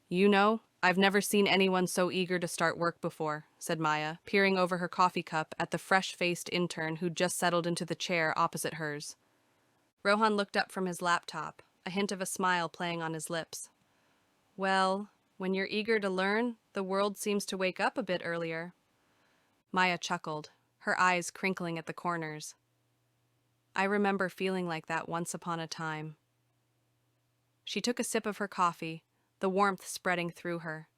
You know, I've never seen anyone so eager to start work before, said Maya, peering over her coffee cup at the fresh-faced intern who'd just settled into the chair opposite hers. Rohan looked up from his laptop, a hint of a smile playing on his lips. Well, when you're eager to learn, the world seems to wake up a bit earlier. Maya chuckled, her eyes crinkling at the corners. I remember feeling like that once upon a time. She took a sip of her coffee, the warmth spreading through her.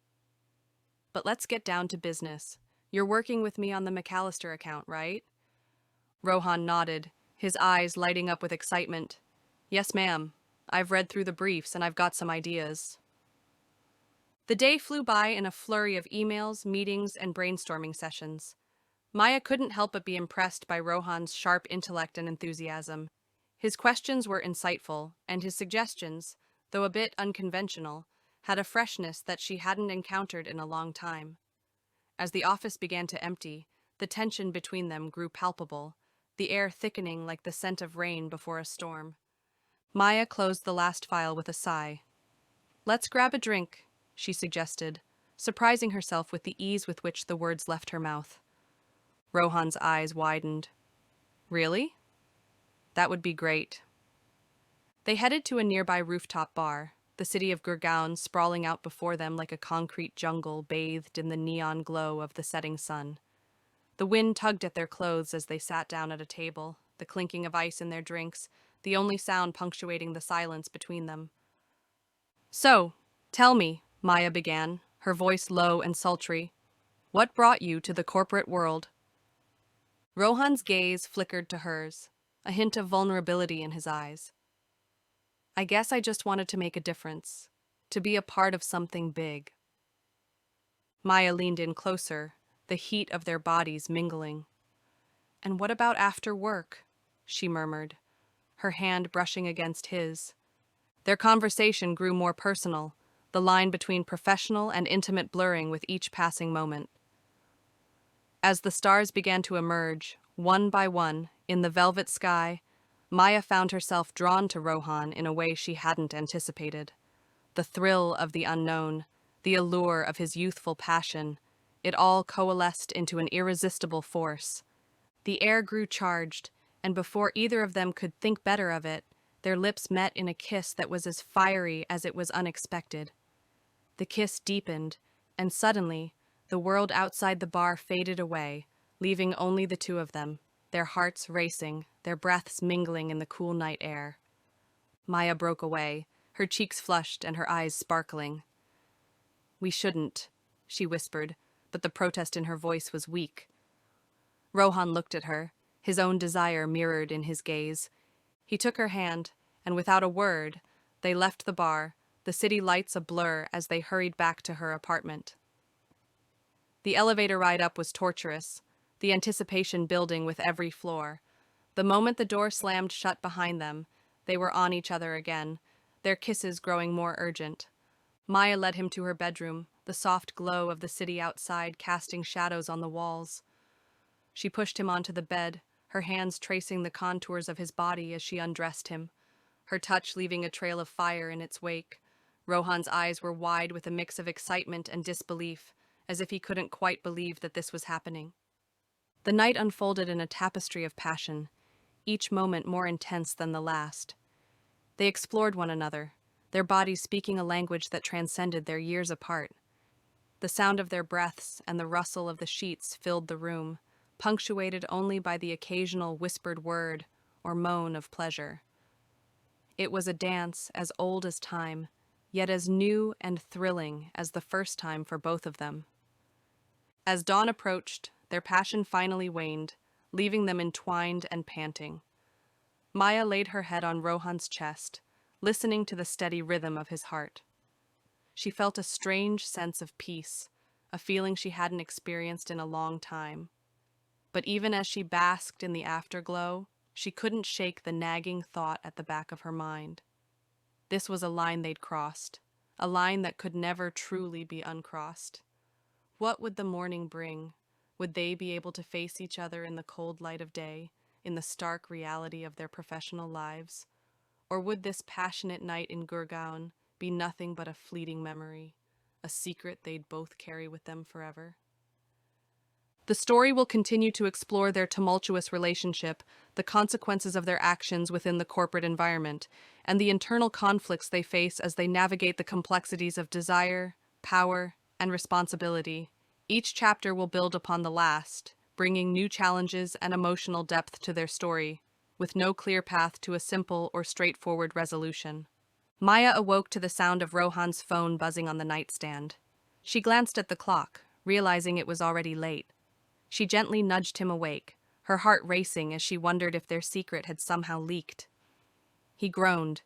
But let's get down to business. You're working with me on the McAllister account, right? Rohan nodded, his eyes lighting up with excitement. Yes, ma'am. I've read through the briefs and I've got some ideas. The day flew by in a flurry of emails, meetings, and brainstorming sessions. Maya couldn't help but be impressed by Rohan's sharp intellect and enthusiasm. His questions were insightful, and his suggestions, though a bit unconventional, had a freshness that she hadn't encountered in a long time. As the office began to empty, the tension between them grew palpable, the air thickening like the scent of rain before a storm. Maya closed the last file with a sigh. Let's grab a drink, she suggested, surprising herself with the ease with which the words left her mouth. Rohan's eyes widened. Really? That would be great. They headed to a nearby rooftop bar, the city of Gurgaon sprawling out before them like a concrete jungle bathed in the neon glow of the setting sun. The wind tugged at their clothes as they sat down at a table, the clinking of ice in their drinks, the only sound punctuating the silence between them. So, tell me, Maya began, her voice low and sultry, what brought you to the corporate world? Rohan's gaze flickered to hers, a hint of vulnerability in his eyes. I guess I just wanted to make a difference, to be a part of something big. Maya leaned in closer, the heat of their bodies mingling. And what about after work? She murmured, her hand brushing against his. Their conversation grew more personal, the line between professional and intimate blurring with each passing moment. As the stars began to emerge, one by one, in the velvet sky, Maya found herself drawn to Rohan in a way she hadn't anticipated. The thrill of the unknown, the allure of his youthful passion, it all coalesced into an irresistible force. The air grew charged, and before either of them could think better of it, their lips met in a kiss that was as fiery as it was unexpected. The kiss deepened, and suddenly, the world outside the bar faded away, leaving only the two of them, their hearts racing, their breaths mingling in the cool night air. Maya broke away, her cheeks flushed and her eyes sparkling. We shouldn't, she whispered, but the protest in her voice was weak. Rohan looked at her, his own desire mirrored in his gaze. He took her hand, and without a word, they left the bar, the city lights a blur as they hurried back to her apartment. The elevator ride up was torturous, the anticipation building with every floor. The moment the door slammed shut behind them, they were on each other again, their kisses growing more urgent. Maya led him to her bedroom, the soft glow of the city outside casting shadows on the walls. She pushed him onto the bed, her hands tracing the contours of his body as she undressed him, her touch leaving a trail of fire in its wake. Rohan's eyes were wide with a mix of excitement and disbelief, as if he couldn't quite believe that this was happening. The night unfolded in a tapestry of passion, each moment more intense than the last. They explored one another, their bodies speaking a language that transcended their years apart. The sound of their breaths and the rustle of the sheets filled the room, punctuated only by the occasional whispered word or moan of pleasure. It was a dance as old as time, yet as new and thrilling as the first time for both of them. As dawn approached, their passion finally waned, leaving them entwined and panting. Maya laid her head on Rohan's chest, listening to the steady rhythm of his heart. She felt a strange sense of peace, a feeling she hadn't experienced in a long time. But even as she basked in the afterglow, she couldn't shake the nagging thought at the back of her mind. This was a line they'd crossed, a line that could never truly be uncrossed. What would the morning bring? Would they be able to face each other in the cold light of day, in the stark reality of their professional lives? Or would this passionate night in Gurgaon be nothing but a fleeting memory, a secret they'd both carry with them forever. The story will continue to explore their tumultuous relationship, the consequences of their actions within the corporate environment, and the internal conflicts they face as they navigate the complexities of desire, power, and responsibility. Each chapter will build upon the last, bringing new challenges and emotional depth to their story, with no clear path to a simple or straightforward resolution. Maya awoke to the sound of Rohan's phone buzzing on the nightstand. She glanced at the clock, realizing it was already late. She gently nudged him awake, her heart racing as she wondered if their secret had somehow leaked. He groaned,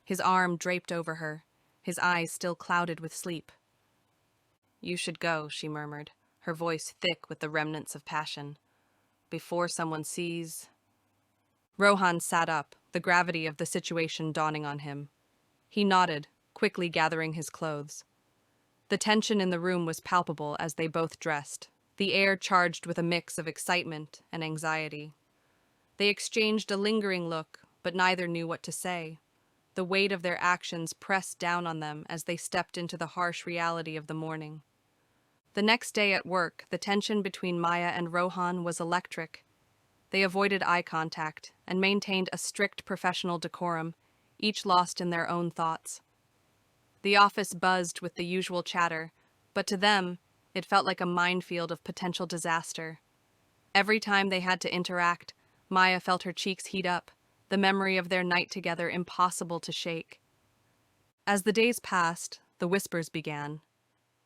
his arm draped over her, his eyes still clouded with sleep. "You should go," she murmured, her voice thick with the remnants of passion. "Before someone sees—" Rohan sat up, the gravity of the situation dawning on him. He nodded, quickly gathering his clothes. The tension in the room was palpable as they both dressed, the air charged with a mix of excitement and anxiety. They exchanged a lingering look, but neither knew what to say. The weight of their actions pressed down on them as they stepped into the harsh reality of the morning. The next day at work, the tension between Maya and Rohan was electric. They avoided eye contact and maintained a strict professional decorum, each lost in their own thoughts. The office buzzed with the usual chatter, but to them, it felt like a minefield of potential disaster. Every time they had to interact, Maya felt her cheeks heat up, the memory of their night together impossible to shake. As the days passed, the whispers began.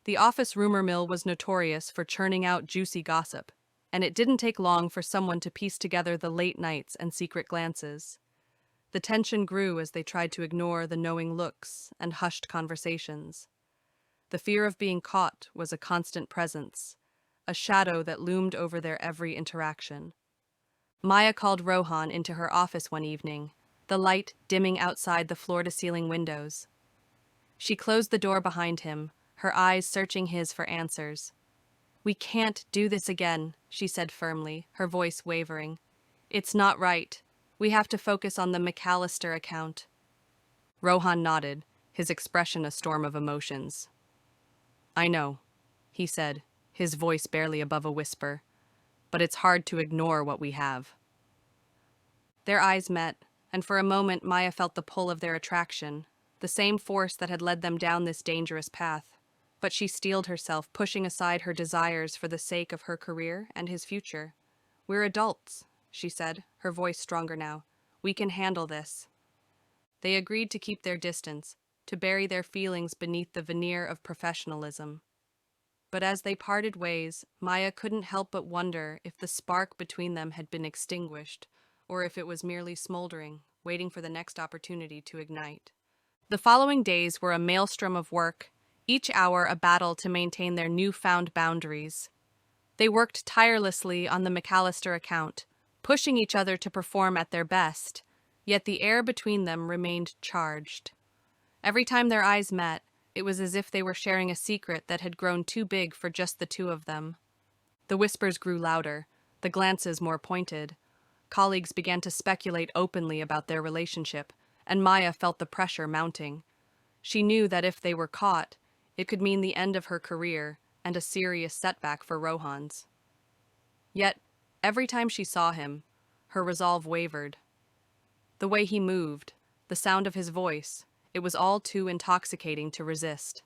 The office rumor mill was notorious for churning out juicy gossip, and it didn't take long for someone to piece together the late nights and secret glances. The tension grew as they tried to ignore the knowing looks and hushed conversations. The fear of being caught was a constant presence, a shadow that loomed over their every interaction. Maya called Rohan into her office one evening, the light dimming outside the floor-to-ceiling windows. She closed the door behind him, her eyes searching his for answers. "We can't do this again," she said firmly, her voice wavering. "It's not right. We have to focus on the McAllister account." Rohan nodded, his expression a storm of emotions. "I know," he said, his voice barely above a whisper, "but it's hard to ignore what we have." Their eyes met, and for a moment Maya felt the pull of their attraction, the same force that had led them down this dangerous path. But she steeled herself, pushing aside her desires for the sake of her career and his future. "We're adults," she said, her voice stronger now. "We can handle this." They agreed to keep their distance, to bury their feelings beneath the veneer of professionalism. But as they parted ways, Maya couldn't help but wonder if the spark between them had been extinguished, or if it was merely smoldering, waiting for the next opportunity to ignite. The following days were a maelstrom of work, each hour a battle to maintain their newfound boundaries. They worked tirelessly on the McAllister account, pushing each other to perform at their best, yet the air between them remained charged. Every time their eyes met, it was as if they were sharing a secret that had grown too big for just the two of them. The whispers grew louder, the glances more pointed. Colleagues began to speculate openly about their relationship, and Maya felt the pressure mounting. She knew that if they were caught, it could mean the end of her career and a serious setback for Rohan's. Yet, every time she saw him, her resolve wavered. The way he moved, the sound of his voice, it was all too intoxicating to resist.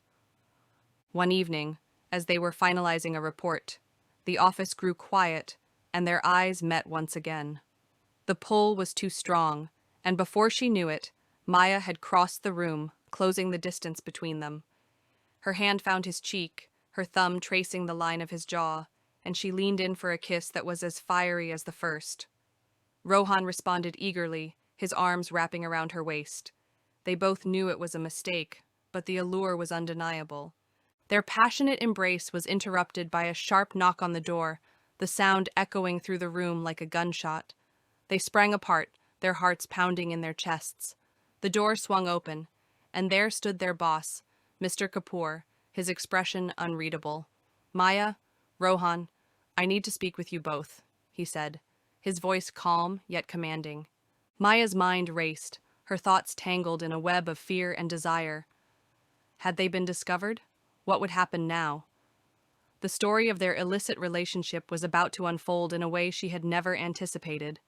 One evening, as they were finalizing a report, the office grew quiet, and their eyes met once again. The pull was too strong, and before she knew it, Maya had crossed the room, closing the distance between them. Her hand found his cheek, her thumb tracing the line of his jaw, and she leaned in for a kiss that was as fiery as the first. Rohan responded eagerly, his arms wrapping around her waist. They both knew it was a mistake, but the allure was undeniable. Their passionate embrace was interrupted by a sharp knock on the door, the sound echoing through the room like a gunshot. They sprang apart, their hearts pounding in their chests. The door swung open, and there stood their boss, Mr. Kapoor, his expression unreadable. "Maya, Rohan, I need to speak with you both," he said, his voice calm yet commanding. Maya's mind raced, her thoughts tangled in a web of fear and desire. Had they been discovered? What would happen now? The story of their illicit relationship was about to unfold in a way she had never anticipated.